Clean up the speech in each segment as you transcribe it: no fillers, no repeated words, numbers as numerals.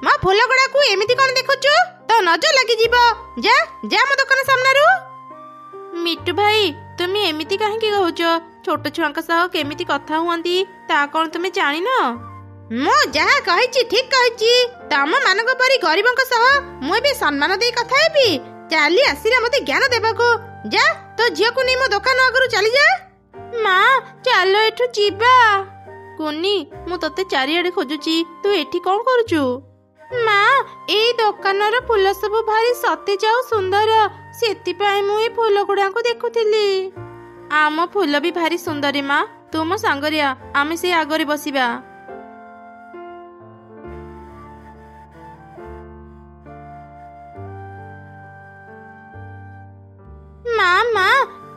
मो फूल गुड़ा को एमिति कौन देखुचु तो नजर लगी जीवो जा जा मो दुकान सामनारू। मिट्टू भाई तुम एमिति काहे कहूचो छोट छुआंक सह केमिति कथा हुअंती ता कौन तुम जानिन? मो जहा कहिची ठीक कहिची तम मानक परी गरीबंक सह मु भी सम्मान दे कथा हेबी चाली आसीरा मते ज्ञान देबाको जा तो झियो को नै मो दुकान आगरु चली जा। मां चलो एठु जीबा। कुनी मु तते चारियाडे खोजुची तू एठी कोन करूचु? मां एई दुकानर फूल सब भारी सते जाऊ सुंदर सेति पय मु ए फूल गुडा को देखुथिली। आम फूल भी भारी सुंदर मां तुम सांगरिया आमे से आगरे बसिबा। मामा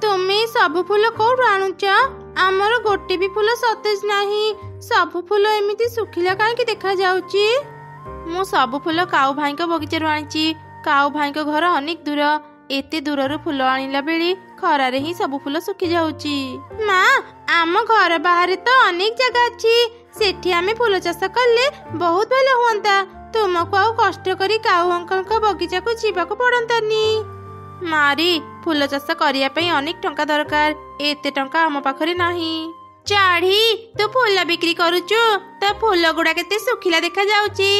तुम्हें सब फूल कौटू आणुच? आमर गोटे भी फूल सतेज नहीं सब फूल एमिति सुखिला काहे देखा जाउची? मु सब फूल काऊ भाई को बगीचारू आनीची। काऊ भाई को घर अनेक दूर एते दूररू फूल आनिला बेली खरारे ही सब फूल सुखी जाउची। माँ आम घर बाहर तो अनेक जगह अच्छी सेठी आमे फूल चाष कले बहुत भल हुअंता तुमको आउ कष्ट करी काऊ अंकल को बगीचा को जीवाको पड़ंतानी। मारी फूल चाष करिया पई अनेक टंका दरकार एते टंका आम पाखरे नाही। चाढ़ी तू फूल बिक्री करूचु तो फूल गुड़ा केते सुखिला देखा जाउची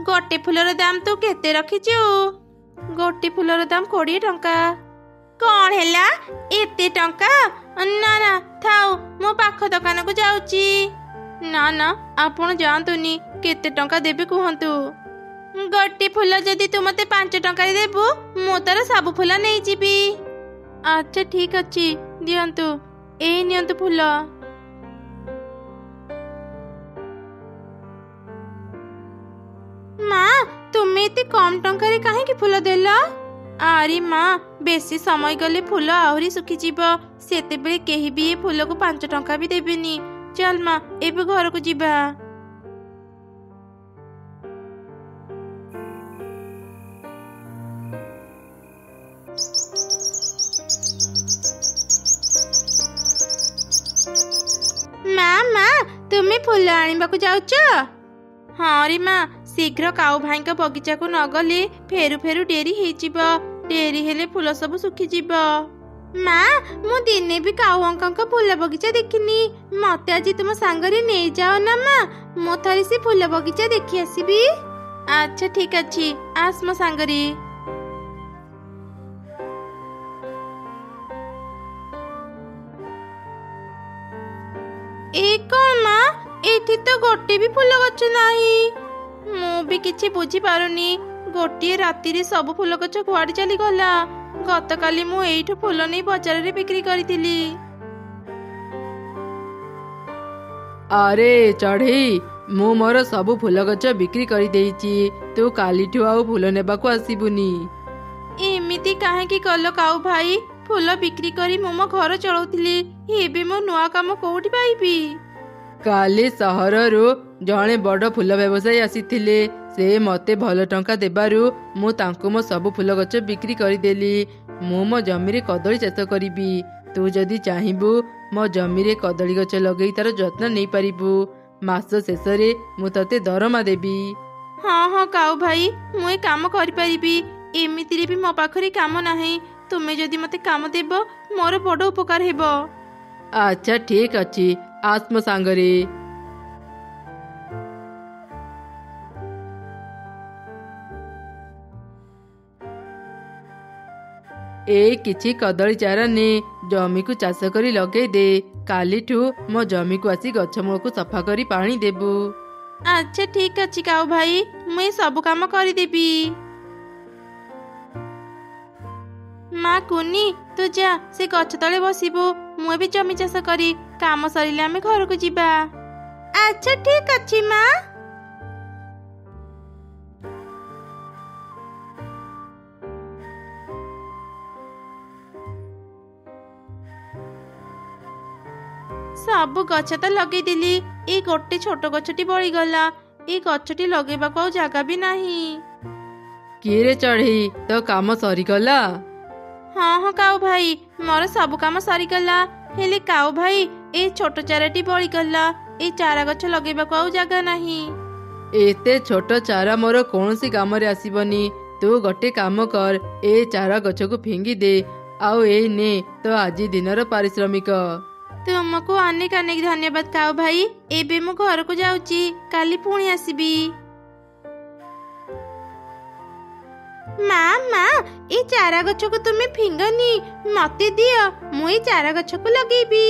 गोटे फूलर दाम तू केते रखिचु? गोटे फूलर दाम 20 टंका। कौन हैला एते टंका? ना ना थाउ मो पाख दुकान को जाउची। ना ना आपण जानतुनी केते टंका देबे कुहंतु। गोटे फूल जदि तू मते 5 टंका देबु मो तार सब फूल नहीं जीबी। अच्छा ठीक अच्छी दियंतु ए नियंतु फूल। माँ तुम्हें इतने कम टंका रे काहे की फूल देला? आरी माँ बेसी समय गले फूल आहरी सुखी जीव सेते बेले केही भी फूल को 5 टंका भी देबेनी। चल माँ एबे घर को जीवा। माँ माँ तुम्हें फूल आनिबा को जाउच? हाँ रे माँ शीघ्र काऊ भाई का बगीचा को न गले फेरु फेरु डेरी हेजिबा डेरी हेले फूल सब सुखी जीवा। माँ मु दिने भी काऊ अंकल का फूल बगीचा देखिनी मते आज तुम सांगरे नहीं जाओ ना माँ मो थरी से फूल बगीचा देखी आसीबी। अच्छा ठीक अच्छी आस मो सांगरे। ए कौन माँ एठी तो गोटे भी फूल गछ नाही। मु भी किछि बुझी पारुनी गोटे राति रे सब फूल गछ कुआडे चली गला। गत काली मु एठु फूल नै बाजार रे बिक्री करितिली। अरे चढ़ई मु मोर सब फूल गछ बिक्री करि देइची तू कालीठु आउ फूल नेबाको आसीबुनी। एमिति काहे की कलो काऊ भाई फूल बिक्री करी मो घर चलाउतिली एबे मो नुआ काम कोउठी पाइबी? काली सहररू जणे बड़ फूल व्यवसायी आसीथिले से मते भल टंका देबारु मु तांको मो सब फूल गछ बिक्री करिदेली। मु मो जमी रे कदली चाष करिबी तू जदि चाहिबू मो जमी रे कदली गछ लगई तार जत्न नै पारिबू मास शेष रे मु तते दरमा देबी। हाँ हाँ काऊ भाई मु ए काम करि पारिबी एमिति रे भी मो पाखरे काम नाही तुमे जदि मते काम देबो मोर बड़ उपकार हेबो। अच्छा ठीक अच्छी आत्म सांगरे। ए किछि कदली चारा ने जमी को चाष करी लगे दे कालीठू मो जमी को आसी गछ मूल को सफा करी पानी देबू। अच्छा ठीक अच्छी काऊ भाई मुझे सब काम कर देबी। माँ कुनी तू जा से गछ तले बसिबू मु भी जमी चाष करी काम सरिले आमे घर को जीवा। अच्छा ठीक अच्छी माँ। सब गछ तो लगे दिली ए गोटे छोट गछटी बड़ी गला ए गछटी लगेबा को जगह भी नहीं। किए रे चढ़ई तो काम सरी गला? हाँ हाँ काऊ भाई मोर सब काम सरी गला हेले काऊ भाई ए छोट चाराटी बड़ी गला ए चारा गछ लगेबा को जगह नहीं। ଏତେ ଛୋଟ ଚାରା ମୋର କୌଣସି କାମରେ ଆସିବନି। ତୁ ଗୋଟେ କାମ କର, ଏ ଚାରା ଗଛକୁ ଫିଙ୍ଗି ଦେ, ଆଉ ଏଇ ନେ ତ ଆଜି ଦିନର ପାରିଶ୍ରମିକ। ତୁମକୁ ଅନେକ ଅନେକ ଧନ୍ୟବାଦ କାଉ ଭାଇ। ଏବେ ମୁଁ ଘରକୁ ଯାଉଛି, କାଲି ପୁଣି ଆସିବି। ମା ମା, ଏ ଚାରା ଗଛକୁ ତୁମେ ଫିଙ୍ଗନି, ମତେ ଦିଅ, ମୁଁ ଏ ଚାରା ଗଛକୁ ଲଗେଇବି।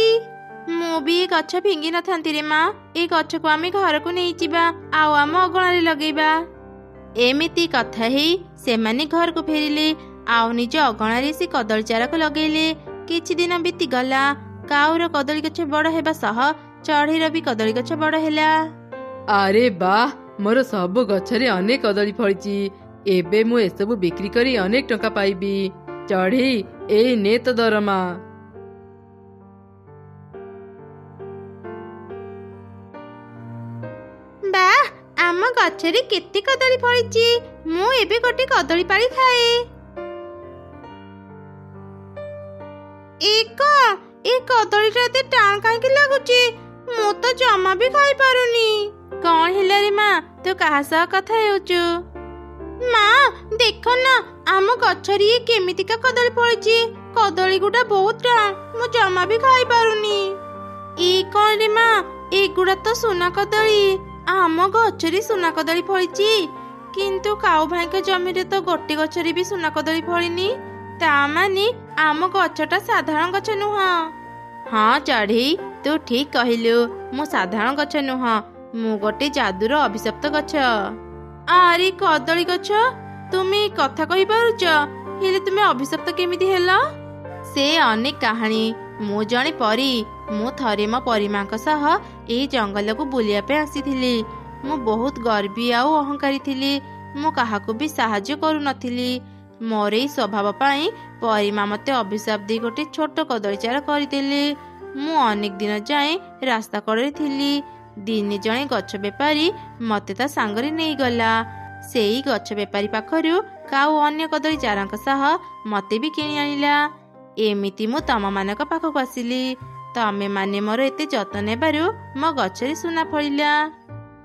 ମୁଁ ବି ଏ ଗଛ ଫିଙ୍ଗି ନଥାନ୍ତି ରେ ମା। ଏ ଗଛକୁ ଆମେ ଘରକୁ ନେଇଯିବା ଆଉ ଆମ ଅଗଣାରେ ଲଗେଇବା। ଏମିତି କଥା ହେଇ ସେମାନେ ଘରକୁ ଫେରିଲେ ଆଉ ନିଜ ଅଗଣାରେ ସେ କଦଳୀ ଚାରାକୁ ଲଗେଇଲେ। କିଛି ଦିନ ବିତିଗଲା। କାଉର କଦଳୀ ଗଛ ବଡ ହେବା ସହ ଚଢେଇର ବି କଦଳୀ ଗଛ ବଡ ହେଲା। ଆରେ ବାଃ, ମୋର ସବୁ ଗଛରେ ଅନେକ କଦଳୀ ଫଳିଛି। ଏବେ ମୁଁ ଏସବୁ ବିକ୍ରି କରି ଅନେକ ଟଙ୍କା ପାଇବି। ଚଢେଇ, ଏଇ ନେ ତ ଦରମା। ବାଃ, ଆମ ଗଛରେ କେତେ କଦଳୀ ଫଳିଛି। ମୁଁ ଏବେ ଗୋଟେ କଦଳୀ ପାଳି ଖାଏ। ଏ କଦଳୀଟା ଏତେ ଟାଣ କାହିଁକି ଲାଗୁଛି? ମୁଁ ତ ଜମା ବି ଖାଇପାରୁନି। କଣ ହେଲା ରେ ମା, ତୁ କାହା ସହ କଥା ହେଉଛୁ? ମା ଦେଖ ନା, ଆମ ଗଛରେ ଇଏ କେମିତିକା କଦଳୀ ଫଳିଛି। କଦଳୀ ଗୁଡା ବହୁତ ଟାଣ, ମୁଁ ଜମା ବି ଖାଇପାରୁନି। ଏଇ କଣ ରେ ମା, ଏଗୁଡା ତ ସୁନା କଦଳୀ। ଆମ ଗଛରେ ସୁନା କଦଳୀ ଫଳିଛି, କିନ୍ତୁ କାଉ ଭାଇଙ୍କ ଜମିରେ ତ ଗୋଟେ ଗଛରେ ବି ସୁନା କଦଳୀ ଫଳିନି। ତା ମାନେ ଆମ ଗଛଟା ସାଧାରଣ ଗଛ ନୁହଁ। ହଁ ଚଢେଇ, ତୁ ଠିକ କହିଲୁ। ମୁଁ ସାଧାରଣ ଗଛ ନୁହଁ, ମୁଁ ଗୋଟେ ଯାଦୁର ଅଭିଶପ୍ତ ଗଛ। ଆରେ କଦଳୀ ଗଛ, ତୁମେ କଥା କହିପାରୁଛ, ହେଲେ ତୁମେ ଅଭିଶପ୍ତ କେମିତି ହେଲ? ସେ ଅନେକ କାହାଣୀ। ମୁଁ ଜଣେ ପରୀ। ମୁଁ ଥରେ ମୋ ପରୀମାଙ୍କ ସହ ଏହି ଜଙ୍ଗଲକୁ ବୁଲିବା ପାଇଁ ଆସିଥିଲି। ମୁଁ ବହୁତ ଗର୍ବୀ ଆଉ ଅହଙ୍କାରୀ ଥିଲି। ମୁଁ କାହାକୁ ବି ସାହାଯ୍ୟ କରୁନଥିଲି। ମୋର ଏଇ ସ୍ୱଭାବ ପାଇଁ ପରୀମା ମତେ ଅଭିଶାପ ଦେଇ ଗୋଟେ ଛୋଟ କଦଳୀ ଚାରା କରିଦେଲେ। ମୁଁ ଅନେକ ଦିନ ଯାଏଁ ରାସ୍ତା କଡ଼ରେ ଥିଲି। ଦିନେ ଜଣେ ଗଛ ବେପାରୀ ମତେ ତା ସାଙ୍ଗରେ ନେଇଗଲା। ସେଇ ଗଛ ବେପାରୀ ପାଖରୁ କାଉ ଅନ୍ୟ କଦଳୀ ଚାରାଙ୍କ ସହ ମତେ ବି କିଣି ଆଣିଲା। ଏମିତି ମୁଁ ତମମାନଙ୍କ ପାଖକୁ ଆସିଲି। ତମେ ମାନେ ମୋର ଏତେ ଯତ୍ନ ନେବାରୁ ମୋ ଗଛରେ ସୁନା ଫଳିଲା।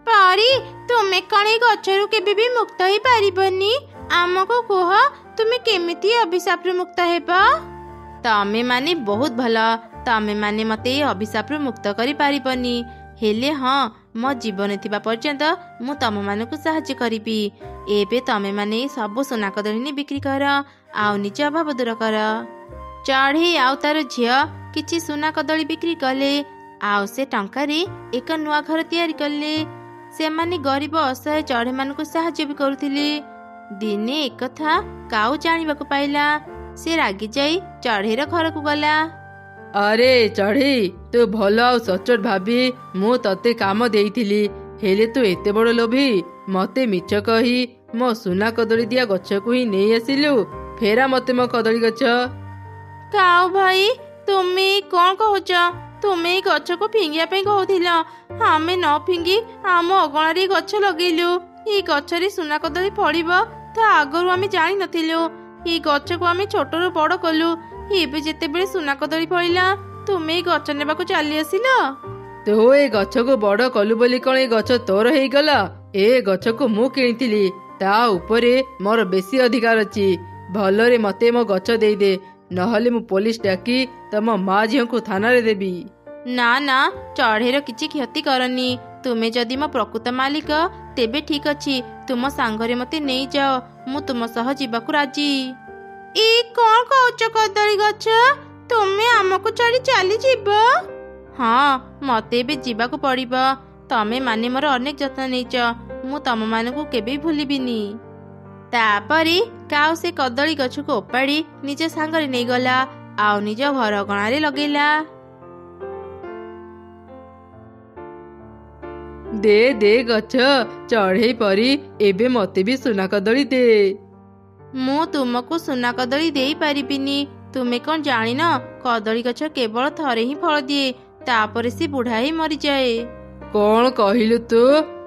ପରୀ, ତୁମେ କଣ ଏଇ ଗଛରୁ କେବେ ବି ମୁକ୍ତ ହେଇପାରିବନି? ଆମକୁ କୁହ, ତୁମେ କେମିତି ଅଭିଶାପରୁ ମୁକ୍ତ ହେବ? ତମେ ମାନେ ବହୁତ ଭଲ। ତମେ ମାନେ ମତେ ଏଇ ଅଭିଶାପରୁ ମୁକ୍ତ କରିପାରିବନି, ହେଲେ ହଁ, ମୋ ଜୀବନ ଥିବା ପର୍ଯ୍ୟନ୍ତ ମୁଁ ତମମାନଙ୍କୁ ସାହାଯ୍ୟ କରିବି। ଏବେ ତମେ ମାନେ ସବୁ ସୁନା କଦଳୀ ବିକ୍ରି କର ଆଉ ନିଜ ଅଭାବ ଦୂର କର। ଚଢ଼େଇ ଆଉ ତାର ଝିଅ କିଛି ସୁନା କଦଳୀ ବିକ୍ରି କଲେ ଆଉ ସେ ଟଙ୍କାରେ ଏକ ନୂଆ ଘର ତିଆରି କଲେ। ସେମାନେ ଗରିବ ଅସହାୟ ଚଢ଼େଇମାନଙ୍କୁ ସାହାଯ୍ୟ ବି କରୁଥିଲେ। ଦିନେ ଏକଥା କାଉ ଜାଣିବାକୁ ପାଇଲା। ସେ ରାଗି ଯାଇ ଚଢ଼େଇର ଘରକୁ ଗଲା। ଆରେ ଚଢ଼େଇ, ତୁ ଭଲ ଆଉ ସଚୋଟ ଭାବି ମୁଁ ତତେ କାମ ଦେଇଥିଲି, ହେଲେ ତୁ ଏତେ ବଡ଼ ଲୋଭୀ। ମତେ ମିଛ କହି ମୋ ସୁନା କଦଳୀ ଦିଆ ଗଛକୁ ହିଁ ନେଇ ଆସିଲୁ। ଫେରା ମତେ ମୋ କଦଳୀ ଗଛ। କାଉ ଭାଇ, ତୁମେ କଣ କହୁଛ? ତୁମେ ଏଇ ଗଛକୁ ଫିଙ୍ଗିବା ପାଇଁ କହୁଥିଲ। ଆମେ ନ ଫିଙ୍ଗି ଆମ ଅଗଣାରେ ଗଛ ଲଗେଇଲୁ। ଏଇ ଗଛରେ ସୁନା କଦଳୀ ଫଳିବ ତା ଆଗରୁ ଆମେ ଜାଣିନଥିଲୁ। ଏଇ ଗଛକୁ ଆମେ ଛୋଟରୁ ବଡ଼ କଲୁ। ଏବେ ଯେତେବେଳେ ସୁନା କଦଳୀ ଫଳିଲା, ତୁମେ ଏଇ ଗଛ ନେବାକୁ ଚାଲି ଆସିଲ। ତୁ ଏ ଗଛକୁ ବଡ଼ କଲୁ ବୋଲି କଣ ଏ ଗଛ ତୋର ହେଇଗଲା? ଏ ଗଛକୁ ମୁଁ କିଣିଥିଲି, ତା ଉପରେ ମୋର ବେଶୀ ଅଧିକାର ଅଛି। ଭଲରେ ମତେ ମୋ ଗଛ ଦେଇଦେ, ନହେଲେ ମୁଁ ପୋଲିସ ଡାକି ତମ ମା ଝିଅଙ୍କୁ ଥାନାରେ ଦେବି। ନା ନା, ଚଢ଼େଇର କିଛି କ୍ଷତି କରନି। ତୁମେ ଯଦି ମୋ ପ୍ରକୃତ ମାଲିକ, ତେବେ ଠିକ ଅଛି, ତୁମ ସାଙ୍ଗରେ ମତେ ନେଇଯାଅ। ମୁଁ ତୁମ ସହ ଯିବାକୁ ରାଜି। ଏ କଣ କହୁଛ କଦଳୀ ଗଛ? ତୁମେ ଆମକୁ ଛାଡ଼ି ଚାଲିଯିବ? ହଁ, ମତେ ଏବେ ଯିବାକୁ ପଡ଼ିବ। ତମେ ମାନେ ମୋର ଅନେକ ଯତ୍ନ ନେଇଛ, ମୁଁ ତମମାନଙ୍କୁ କେବେ ଭୁଲିବିନି। ତାପରେ କାଉ ସେ କଦଳୀ ଗଛକୁ ଓପାଡ଼ି ନିଜ ସାଙ୍ଗରେ ନେଇଗଲା ଆଉ ନିଜ ଘର ଅଗଣାରେ ଲଗେଇଲା। ଦେ ଦେ ଗଛ, ଚଢ଼େଇ ପରି ଏବେ ମତେ ବି ସୁନା କଦଳୀ ଦେ। ମୁଁ ତୁମକୁ ସୁନା କଦଳୀ ଦେଇପାରିବିନି। ତୁମେ କଣ ଜାଣିନ, କଦଳୀ ଗଛ କେବଳ ଥରେ ହିଁ ଫଳ ଦିଏ, ତାପରେ ସେ ବୁଢ଼ା ହେଇ ମରିଯାଏ। କଣ କହିଲୁ ତୁ?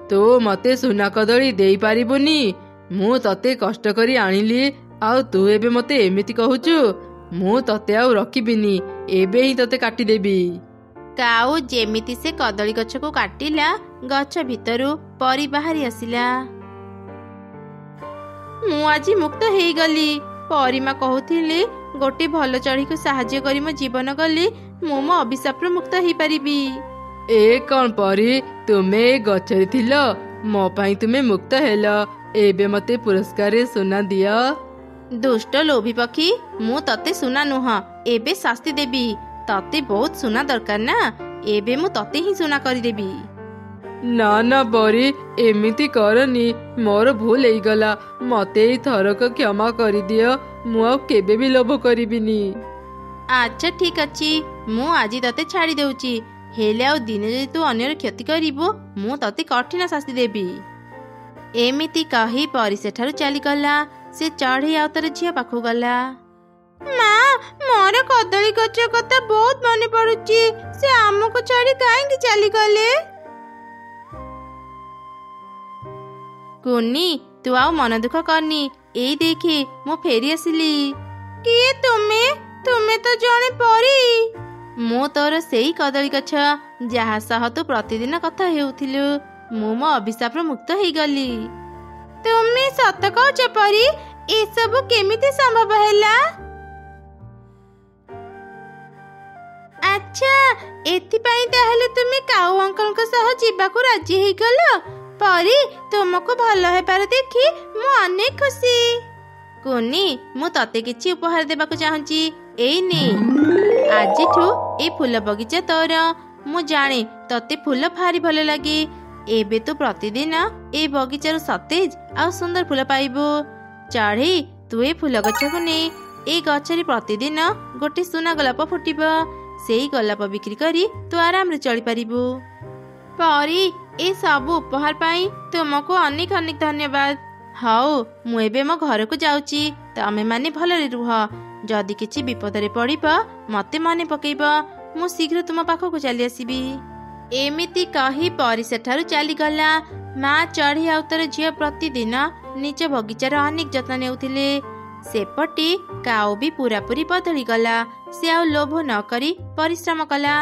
ତୁ ମତେ ସୁନା କଦଳୀ ଦେଇପାରିବୁନି? ମୁଁ ତତେ କଷ୍ଟ କରି ଆଣିଲି ଆଉ ତୁ ଏବେ ମତେ ଏମିତି କହୁଛୁ? ମୁଁ ତତେ ଆଉ ରଖିବିନି, ଏବେ ହିଁ ତତେ କାଟିଦେବି। କାଉ ଯେମିତି ସେ କଦଳୀ ଗଛକୁ କାଟିଲା, ଗଛ ଭିତରୁ ପରି ବାହାରି ଆସିଲା। ମୁଁ ଆଜି ମୁକ୍ତ ହେଇଗଲି। ପରିମା କହୁଥିଲି ଗୋଟେ ଭଲ ଚଢ଼େଇକୁ ସାହାଯ୍ୟ କରି ମୋ ଜୀବନ ଗଲି ମୁଁ ମୋ ଅଭିଶାପରୁ ମୁକ୍ତ ହେଇପାରିବି। ଏ କଣ ପରି, ତୁମେ ଏ ଗଛରେ ଥିଲ, ମୋ ପାଇଁ ତୁମେ ମୁକ୍ତ ହେଲ। ଏବେ ମତେ ପୁରସ୍କାରରେ ସୁନା ଦିଅ। ଦୁଷ୍ଟ ଲୋଭୀ ପକ୍ଷୀ, ମୁଁ ତତେ ସୁନା ନୁହଁ, ଏବେ ଶାସ୍ତି ଦେବି। ତତେ ବହୁତ ସୁନା ଦରକାର ନା, ଏବେ ମୁଁ ତତେ ହିଁ ସୁନା କରିଦେବି। ନା ନା ପରି, ଏମିତି କରନି, ମୋର ଭୁଲ ହେଇଗଲା। ମତେ ଏଇ ଥରକ କ୍ଷମା କରିଦିଅ। ମୁଁ ଆଉ କେବେ ବି ଲୋଭ କରିବିନି। ଆଚ୍ଛା ଠିକ ଅଛି, ମୁଁ ଆଜି ତତେ ଛାଡ଼ି ଦେଉଛି। ହେଲେ ଆଉ ଦିନେ ଯଦି ତୁ ଅନ୍ୟର କ୍ଷତି କରିବୁ, ମୁଁ ତତେ କଠିନ ଶାସ୍ତି ଦେବି। ଏମିତି କହି ପରି ସେଠାରୁ ଚାଲିଗଲା। ସେ ଚଢ଼େଇ ଆଉ ତାର ଝିଅ ପାଖକୁ ଗଲା। ମା, ମୋର କଦଳୀ ଗଛ କଥା ବହୁତ ମନେ ପଡୁଛି। ସେ ଆମକୁ ଛାଡ଼ି କାହିଁକି ଚାଲିଗଲେ? କୁନି, ତୁ ଆଉ ମନ ଦୁଃଖ କରନି। ଏଇ ଦେଖେ, ମୁଁ ଫେରି ଆସିଲି। କିଏ ତୁମେ? ତୁମେ ତ ଜଣେ ପରୀ। ମୁଁ ତୋର ସେଇ କଦଳୀ ଗଛ ଯାହା ସହ ତୁ ପ୍ରତିଦିନ କଥା ହେଉଥିଲୁ। ମୁଁ ମୋ ଅଭିଶାପରୁ ମୁକ୍ତ ହେଇଗଲି। ତୁମେ ସତ କହୁଛ ପରୀ? ଏସବୁ କେମିତି ସମ୍ଭବ ହେଲା? ଆଚ୍ଛା, ଏଥିପାଇଁ ତାହେଲେ ତୁମେ କାଉ ଅଙ୍କଲଙ୍କ ସହ ଯିବାକୁ ରାଜି ହେଇଗଲ। ପରୀ, ତୁମକୁ ଭଲ ହେବାର ଦେଖି ମୁଁ ଅନେକ ଖୁସି। କୁନି, ମୁଁ ତତେ କିଛି ଉପହାର ଦେବାକୁ ଚାହୁଁଛି। ଏଇ ନେ, ଆଜିଠୁ ଏଇ ଫୁଲ ବଗିଚା ତୋର। ମୁଁ ଜାଣେ ତତେ ଫୁଲ ଭାରି ଭଲ ଲାଗେ। ଏବେ ତୁ ପ୍ରତିଦିନ ଏଇ ବଗିଚାରୁ ସତେଜ ଆଉ ସୁନ୍ଦର ଫୁଲ ପାଇବୁ। ଚଢ଼େଇ, ତୁ ଏ ଫୁଲ ଗଛକୁ ନେ। ଏଇ ଗଛରେ ପ୍ରତିଦିନ ଗୋଟେ ସୁନା ଗୋଲାପ ଫୁଟିବ। ସେଇ ଗୋଲାପ ବିକ୍ରି କରି ତୁ ଆରାମରେ ଚଳିପାରିବୁ। ପରୀ, ଏ ସବୁ ଉପହାର ପାଇଁ ତୁମକୁ ଅନେକ ଅନେକ ଧନ୍ୟବାଦ। ହଉ, ମୁଁ ଏବେ ମୋ ଘରକୁ ଯାଉଛି। ତମେ ମାନେ ଭଲରେ ରୁହ। ଯଦି କିଛି ବିପଦରେ ପଡ଼ିବ ମତେ ମନେ ପକେଇବ। ମୁଁ ଶୀଘ୍ର ତୁମ ପାଖକୁ ଚାଲି ଆସିବି। ଏମିତି କହି ପରି ସେଠାରୁ ଚାଲିଗଲା। ମା ଚଢ଼େଇ ଆଉ ତାର ଝିଅ ପ୍ରତିଦିନ ନିଜ ବଗିଚାର ଅନେକ ଯତ୍ନ ନେଉଥିଲେ। ସେପଟେ କାଉ ବି ପୁରାପୁରି ବଦଳିଗଲା। ସେ ଆଉ ଲୋଭ ନ କରି ପରିଶ୍ରମ କଲା।